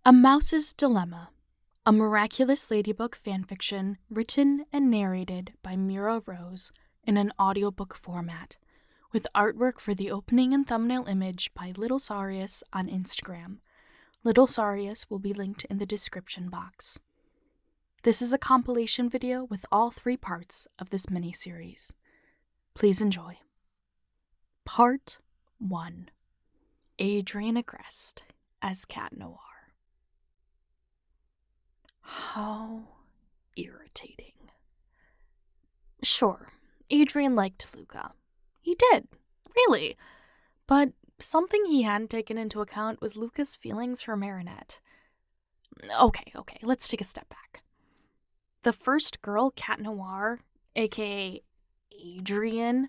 A Mouse's Dilemma, a Miraculous Ladybug fanfiction written and narrated by Mira in an audiobook format, with artwork for the opening and thumbnail image by Little Sarius on Instagram. Little Sarius will be linked in the description box. This is a compilation video with all 3 parts of this miniseries. Please enjoy. Part 1. Adrien aggressed as Cat Noir. How irritating. Sure, Adrien liked Luca. He did, really. But something he hadn't taken into account was Luca's feelings for Marinette. Okay, let's take a step back. The first girl Cat Noir, aka Adrien,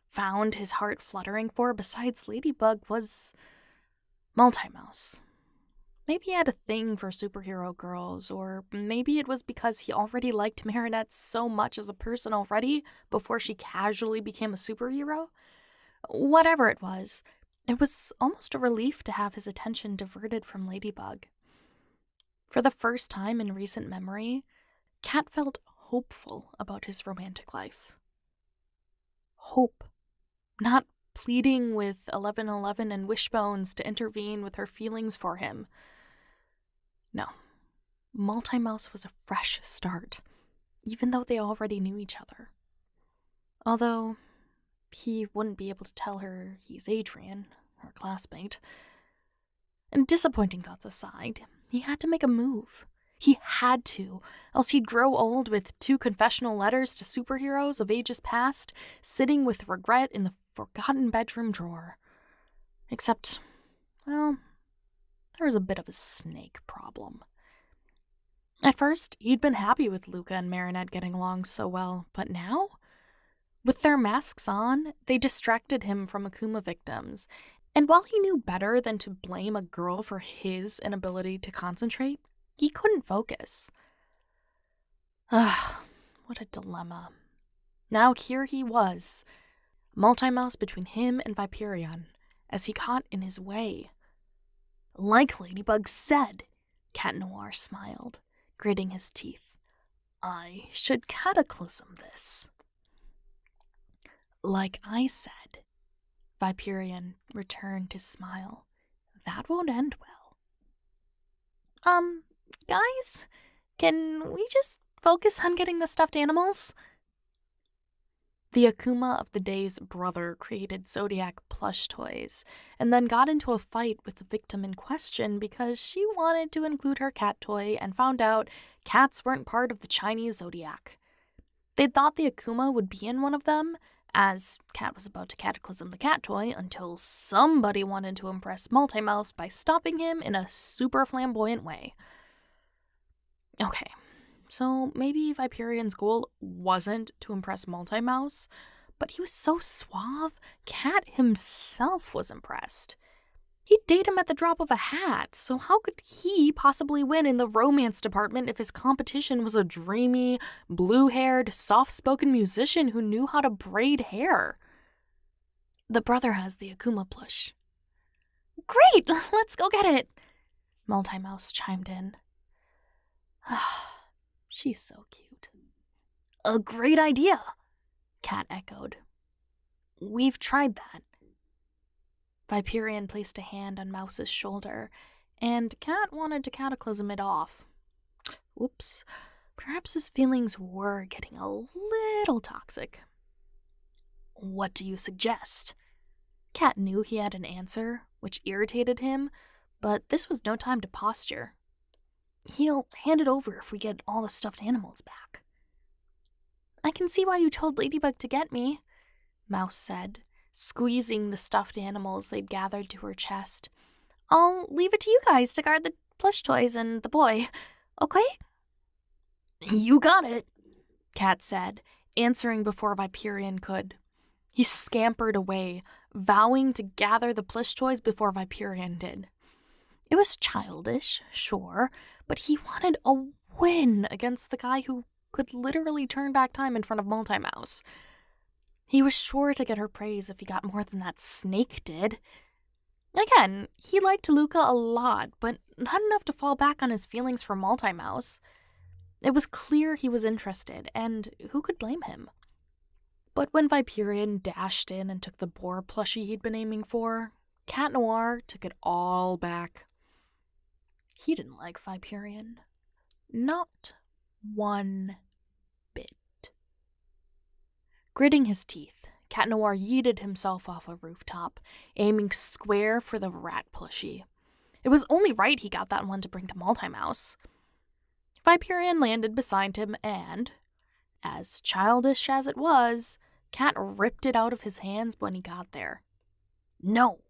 found his heart fluttering for besides Ladybug was Multimouse. Maybe he had a thing for superhero girls, or maybe it was because he already liked Marinette so much as a person already before she casually became a superhero. Whatever it was almost a relief to have his attention diverted from Ladybug. For the first time in recent memory, Cat felt hopeful about his romantic life. Hope. Not pleading with 1111 and Wishbones to intervene with her feelings for him. No, Multimouse was a fresh start, even though they already knew each other. Although, he wouldn't be able to tell her he's Adrien, her classmate. And disappointing thoughts aside, he had to make a move. He had to, else he'd grow old with 2 confessional letters to superheroes of ages past, sitting with regret in the forgotten bedroom drawer. Except, well, there was a bit of a snake problem. At first, he'd been happy with Luca and Marinette getting along so well, but now? With their masks on, they distracted him from Akuma victims, and while he knew better than to blame a girl for his inability to concentrate, he couldn't focus. What a dilemma. Now here he was, Multimouse between him and Viperion, as he got in his way. Like Ladybug said, Cat Noir smiled, gritting his teeth. I should cataclysm this. Like I said, Viperion returned to smile. That won't end well. Guys, can we just focus on getting the stuffed animals? The Akuma of the day's brother created Zodiac plush toys, and then got into a fight with the victim in question because she wanted to include her cat toy and found out cats weren't part of the Chinese Zodiac. They thought the Akuma would be in one of them, as Cat was about to cataclysm the cat toy, until somebody wanted to impress Multimouse by stopping him in a super flamboyant way. Okay, so maybe Viperion's goal wasn't to impress Multimouse, but he was so suave, Cat himself was impressed. He'd date him at the drop of a hat, so how could he possibly win in the romance department if his competition was a dreamy, blue-haired, soft-spoken musician who knew how to braid hair? The brother has the Akuma plush. Great, let's go get it, Multimouse chimed in. She's so cute. A great idea, Cat echoed. We've tried that. Viperion placed a hand on Mouse's shoulder, and Cat wanted to cataclysm it off. Oops, perhaps his feelings were getting a little toxic. What do you suggest? Cat knew he had an answer, which irritated him, but this was no time to posture. He'll hand it over if we get all the stuffed animals back. I can see why you told Ladybug to get me, Mouse said, squeezing the stuffed animals they'd gathered to her chest. I'll leave it to you guys to guard the plush toys and the boy, okay? You got it, Cat said, answering before Viperion could. He scampered away, vowing to gather the plush toys before Viperion did. It was childish, sure, but he wanted a win against the guy who could literally turn back time in front of Multimouse. He was sure to get her praise if he got more than that snake did. Again, he liked Luca a lot, but not enough to fall back on his feelings for Multimouse. It was clear he was interested, and who could blame him? But when Viperion dashed in and took the boar plushie he'd been aiming for, Cat Noir took it all back. He didn't like Viperion. Not one bit. Gritting his teeth, Cat Noir yeeted himself off a rooftop, aiming square for the rat plushie. It was only right he got that one to bring to Multimouse. Viperion landed beside him and, as childish as it was, Cat ripped it out of his hands when he got there. "No,"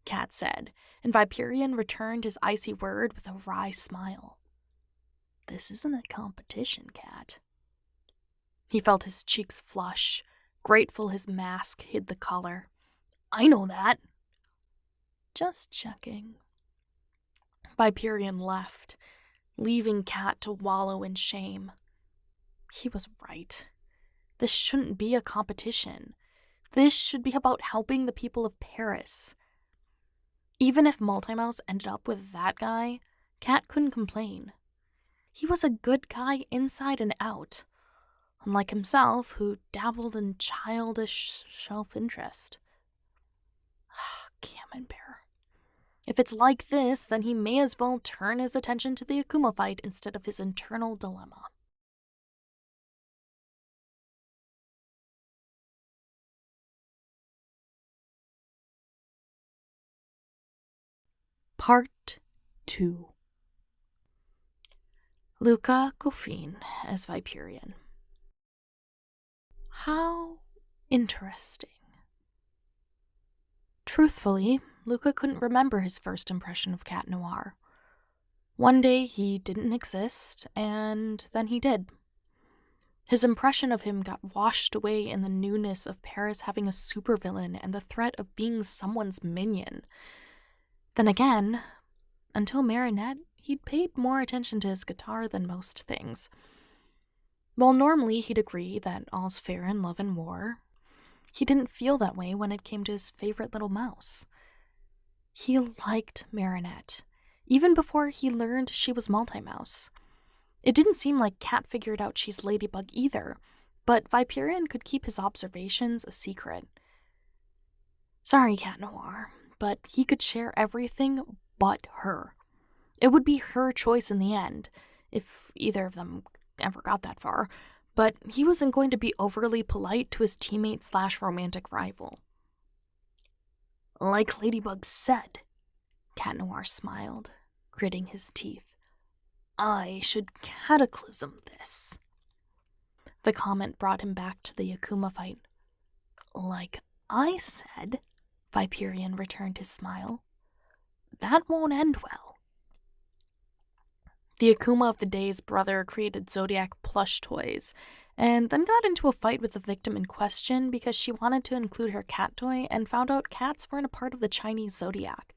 Cat said, and Viperion returned his icy word with a wry smile. "This isn't a competition, Cat." He felt his cheeks flush, grateful his mask hid the color. "I know that." "Just checking." Viperion left, leaving Cat to wallow in shame. He was right. This shouldn't be a competition. This should be about helping the people of Paris. Even if Multimouse ended up with that guy, Cat couldn't complain. He was a good guy inside and out, unlike himself, who dabbled in childish self-interest. Camembert. If it's like this, then he may as well turn his attention to the Akuma fight instead of his internal dilemma. Part 2. Luca Cuffin as Viperion. How interesting. Truthfully, Luca couldn't remember his first impression of Cat Noir. One day he didn't exist, and then he did. His impression of him got washed away in the newness of Paris having a supervillain and the threat of being someone's minion. Then again, until Marinette, he'd paid more attention to his guitar than most things. While normally he'd agree that all's fair in love and war, he didn't feel that way when it came to his favorite little mouse. He liked Marinette, even before he learned she was Multimouse. It didn't seem like Cat figured out she's Ladybug either, but Viperion could keep his observations a secret. Sorry, Cat Noir, but he could share everything but her. It would be her choice in the end, if either of them ever got that far, but he wasn't going to be overly polite to his teammate/romantic rival. Like Ladybug said, Cat Noir smiled, gritting his teeth. I should cataclysm this. The comment brought him back to the Akuma fight. Like I said, Viperion returned his smile. That won't end well. The Akuma of the day's brother created Zodiac plush toys, and then got into a fight with the victim in question because she wanted to include her cat toy and found out cats weren't a part of the Chinese zodiac.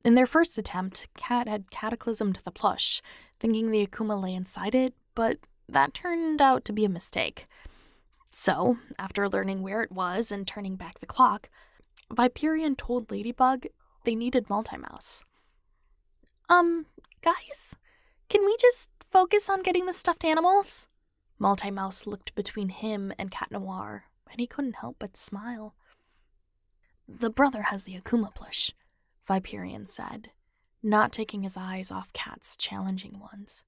In their first attempt, Cat had cataclysmed the plush, thinking the Akuma lay inside it, but that turned out to be a mistake. So, after learning where it was and turning back the clock, Viperion told Ladybug they needed Multimouse. Guys, can we just focus on getting the stuffed animals? Multimouse looked between him and Cat Noir, and he couldn't help but smile. The brother has the Akuma plush, Viperion said, not taking his eyes off Cat's challenging ones.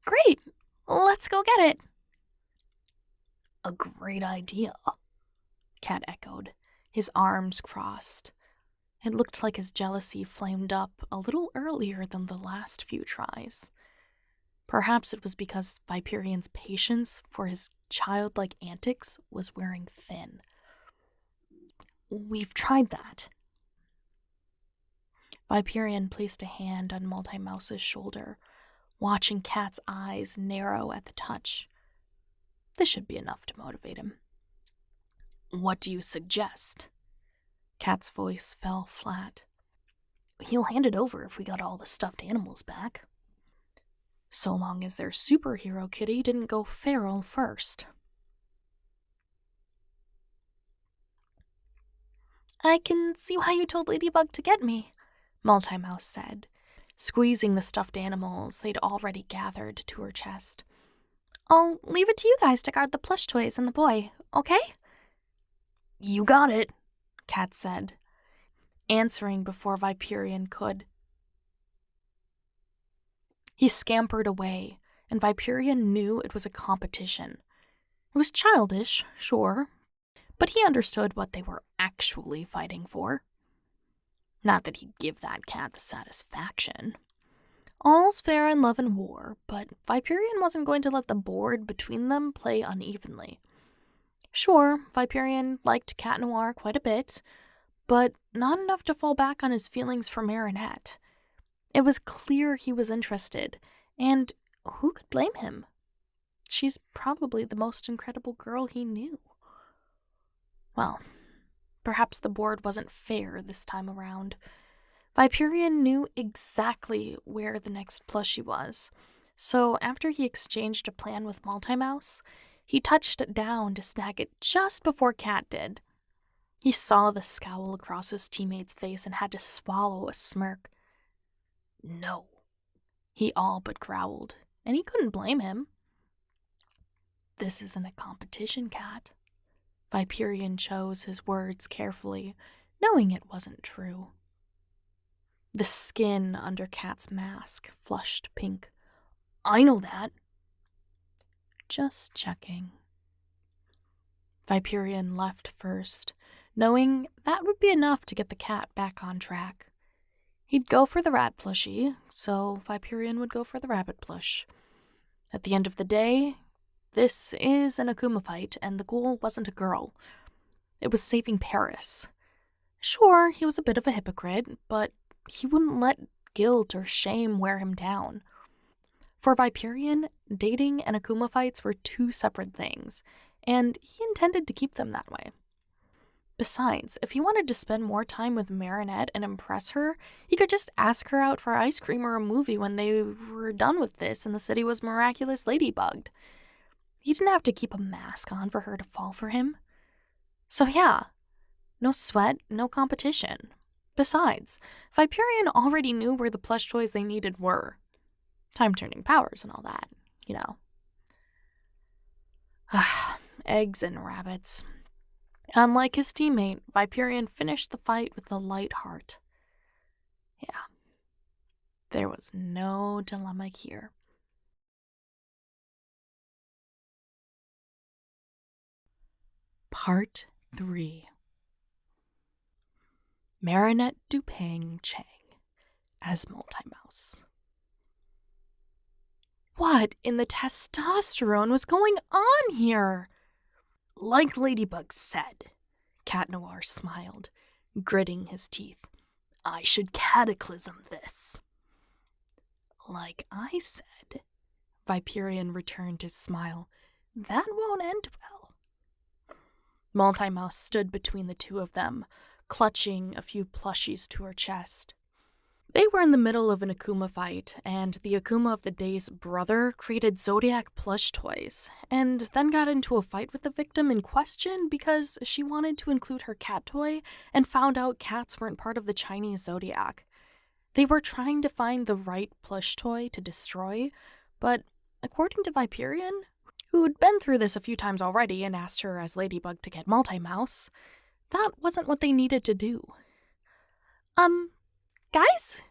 Great! Let's go get it! A great idea, Cat echoed, his arms crossed. It looked like his jealousy flamed up a little earlier than the last few tries. Perhaps it was because Viperion's patience for his childlike antics was wearing thin. We've tried that. Viperion placed a hand on Multimouse's shoulder, watching Cat's eyes narrow at the touch. This should be enough to motivate him. What do you suggest? Cat's voice fell flat. He'll hand it over if we got all the stuffed animals back. So long as their superhero kitty didn't go feral first. I can see why you told Ladybug to get me, Multimouse said, squeezing the stuffed animals they'd already gathered to her chest. I'll leave it to you guys to guard the plush toys and the boy, okay? You got it, Cat said, answering before Viperian could. He scampered away, and Viperian knew it was a competition. It was childish, sure, but he understood what they were actually fighting for. Not that he'd give that cat the satisfaction. All's fair in love and war, but Viperian wasn't going to let the board between them play unevenly. Sure, Viperian liked Cat Noir quite a bit, but not enough to fall back on his feelings for Marinette. It was clear he was interested, and who could blame him? She's probably the most incredible girl he knew. Well, perhaps the board wasn't fair this time around. Viperian knew exactly where the next plushie was, so after he exchanged a plan with Multimouse, he touched it down to snag it just before Cat did. He saw the scowl across his teammate's face and had to swallow a smirk. No, he all but growled, and he couldn't blame him. This isn't a competition, Cat. Viperian chose his words carefully, knowing it wasn't true. The skin under Cat's mask flushed pink. I know that. Just checking. Viperian left first, knowing that would be enough to get the cat back on track. He'd go for the rat plushie, so Viperian would go for the rabbit plush. At the end of the day, this is an Akuma fight, and the goal wasn't a girl. It was saving Paris. Sure, he was a bit of a hypocrite, but he wouldn't let guilt or shame wear him down. For Viperian, dating and Akuma fights were two separate things, and he intended to keep them that way. Besides, if he wanted to spend more time with Marinette and impress her, he could just ask her out for ice cream or a movie when they were done with this and the city was Miraculous Ladybugged. He didn't have to keep a mask on for her to fall for him. So yeah, no sweat, no competition. Besides, Viperian already knew where the plush toys they needed were. Time-turning powers and all that, you know. Eggs and rabbits. Unlike his teammate, Viperian finished the fight with a light heart. Yeah, there was no dilemma here. Part 3. Marinette Dupang Chang as Multimouse. What in the testosterone was going on here? Like Ladybug said, Cat Noir smiled, gritting his teeth. I should cataclysm this. Like I said, Viperian returned his smile. That won't end well. Multimouse stood between the two of them, clutching a few plushies to her chest. They were in the middle of an Akuma fight, and the Akuma of the day's brother created Zodiac plush toys, and then got into a fight with the victim in question because she wanted to include her cat toy and found out cats weren't part of the Chinese Zodiac. They were trying to find the right plush toy to destroy, but according to Viperian, who'd been through this a few times already and asked her as Ladybug to get Multimouse, that wasn't what they needed to do. Guys,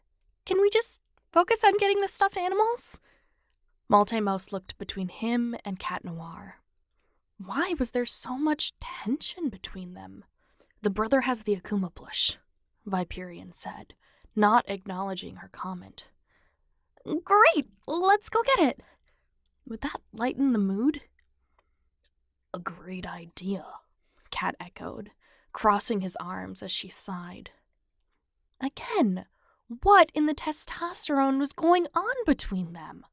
can we just focus on getting the stuffed animals? Multimouse looked between him and Cat Noir. Why was there so much tension between them? The brother has the Akuma plush, Viperian said, not acknowledging her comment. Great, let's go get it. Would that lighten the mood? A great idea, Cat echoed, crossing his arms as she sighed. Again, what in the testosterone was going on between them?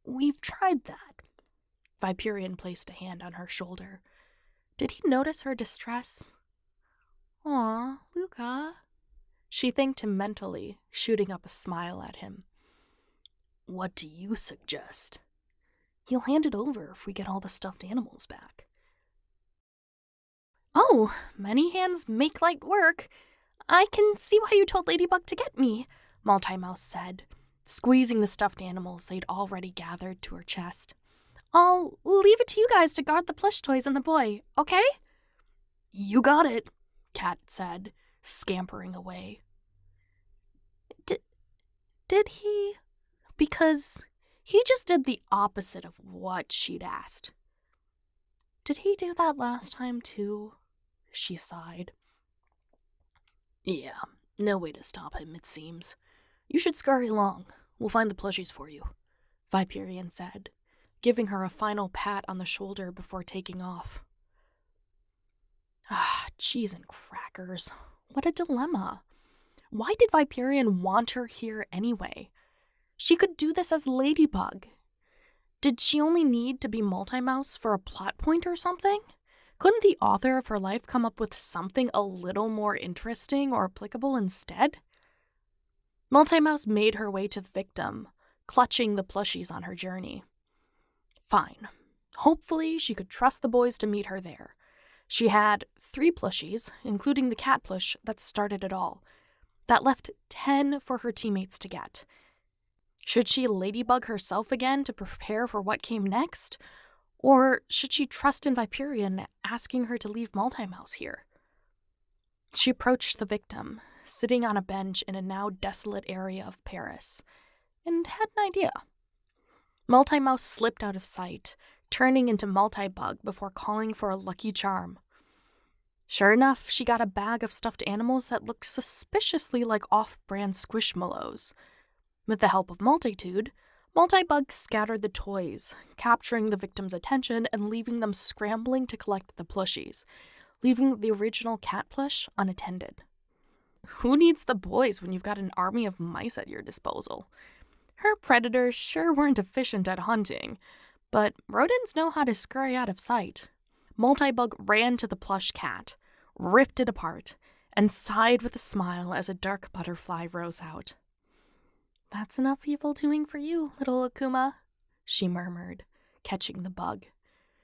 We've tried that. Viperian placed a hand on her shoulder. Did he notice her distress? Aw, Luca. She thanked him mentally, shooting up a smile at him. What do you suggest? He'll hand it over if we get all the stuffed animals back. Oh, many hands make light work. I can see why you told Ladybug to get me, Multimouse said, squeezing the stuffed animals they'd already gathered to her chest. I'll leave it to you guys to guard the plush toys and the boy, okay? You got it, Cat said, scampering away. Did he? Because he just did the opposite of what she'd asked. Did he do that last time too? She sighed. Yeah, no way to stop him, it seems. You should scurry along. We'll find the plushies for you, Viperian said, giving her a final pat on the shoulder before taking off. Cheese and crackers. What a dilemma. Why did Viperian want her here anyway? She could do this as Ladybug. Did she only need to be Multimouse for a plot point or something? Couldn't the author of her life come up with something a little more interesting or applicable instead? Multimouse made her way to the victim, clutching the plushies on her journey. Fine. Hopefully she could trust the boys to meet her there. She had 3 plushies, including the cat plush that started it all. That left 10 for her teammates to get. Should she Ladybug herself again to prepare for what came next? Or should she trust in Viperian asking her to leave Multimouse here? She approached the victim, sitting on a bench in a now desolate area of Paris, and had an idea. Multimouse slipped out of sight, turning into Multibug before calling for a lucky charm. Sure enough, she got a bag of stuffed animals that looked suspiciously like off-brand Squishmallows. With the help of Multitude, Multibug scattered the toys, capturing the victim's attention and leaving them scrambling to collect the plushies, leaving the original cat plush unattended. Who needs the boys when you've got an army of mice at your disposal? Her predators sure weren't efficient at hunting, but rodents know how to scurry out of sight. Multibug ran to the plush cat, ripped it apart, and sighed with a smile as a dark butterfly rose out. That's enough evil doing for you, little Akuma, she murmured, catching the bug.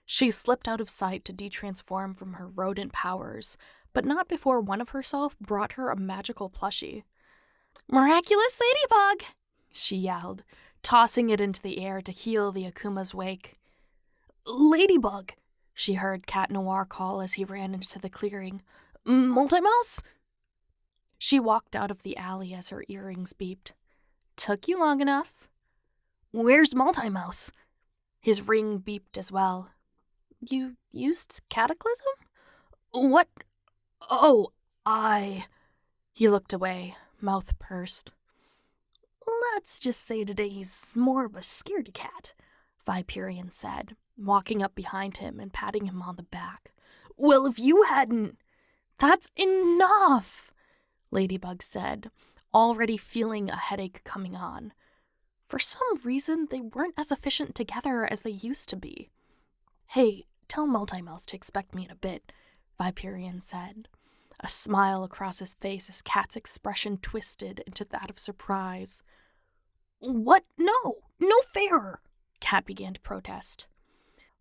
She slipped out of sight to detransform from her rodent powers, but not before one of herself brought her a magical plushie. Miraculous Ladybug! She yelled, tossing it into the air to heal the Akuma's wake. Ladybug! She heard Cat Noir call as he ran into the clearing. Multimouse? She walked out of the alley as her earrings beeped. Took you long enough. Where's Multimouse? His ring beeped as well. You used Cataclysm? What? Oh, He looked away, mouth pursed. Let's just say today he's more of a scaredy cat, Viperian said, walking up behind him and patting him on the back. Well, if you hadn't... That's enough, Ladybug said, already feeling a headache coming on. For some reason, they weren't as efficient together as they used to be. Hey, tell Multimouse to expect me in a bit, Viperian said, a smile across his face as Cat's expression twisted into that of surprise. What? No fair, Cat began to protest.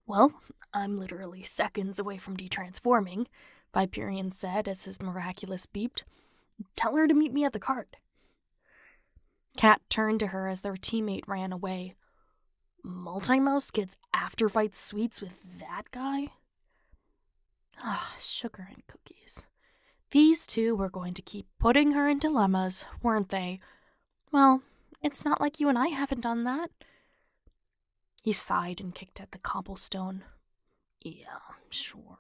Well, I'm literally seconds away from detransforming, Viperian said as his miraculous beeped. Tell her to meet me at the cart. Cat turned to her as their teammate ran away. Multimouse gets after-fight sweets with that guy? Sugar and cookies. These two were going to keep putting her in dilemmas, weren't they? Well, it's not like you and I haven't done that. He sighed and kicked at the cobblestone. Yeah, sure.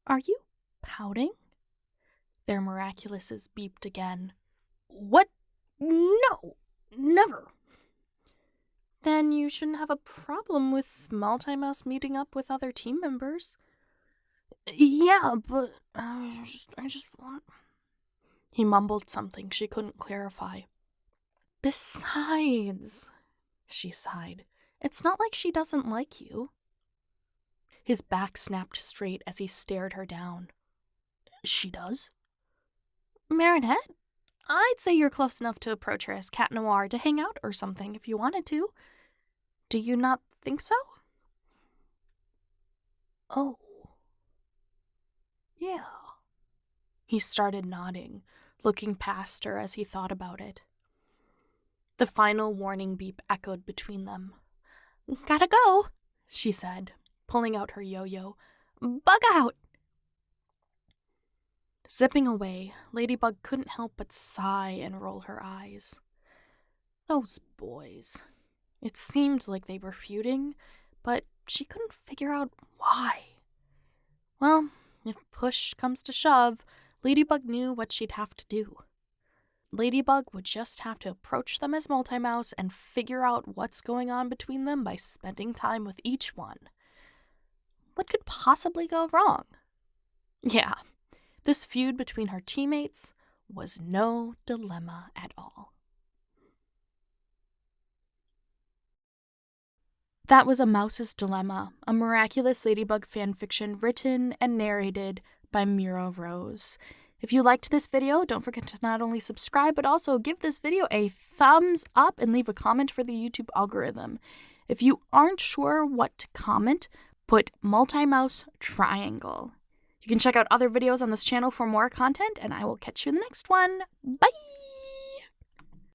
Are you pouting? Their miraculouses beeped again. What? No, never. Then you shouldn't have a problem with Multimouse meeting up with other team members. Yeah, but I just want... He mumbled something she couldn't clarify. Besides, she sighed, it's not like she doesn't like you. His back snapped straight as he stared her down. She does? Marinette? I'd say you're close enough to approach her as Cat Noir to hang out or something if you wanted to. Do you not think so? Oh. Yeah. He started nodding, looking past her as he thought about it. The final warning beep echoed between them. "Gotta go," she said, pulling out her yo-yo. "Bug out!" Zipping away, Ladybug couldn't help but sigh and roll her eyes. Those boys. It seemed like they were feuding, but she couldn't figure out why. Well, if push comes to shove, Ladybug knew what she'd have to do. Ladybug would just have to approach them as Multimouse and figure out what's going on between them by spending time with each one. What could possibly go wrong? Yeah, this feud between her teammates was no dilemma at all. That was A Mouse's Dilemma, a Miraculous Ladybug fanfiction written and narrated by Mira Rose. If you liked this video, don't forget to not only subscribe, but also give this video a thumbs up and leave a comment for the YouTube algorithm. If you aren't sure what to comment, put Multimouse triangle. You can check out other videos on this channel for more content, and I will catch you in the next one. Bye!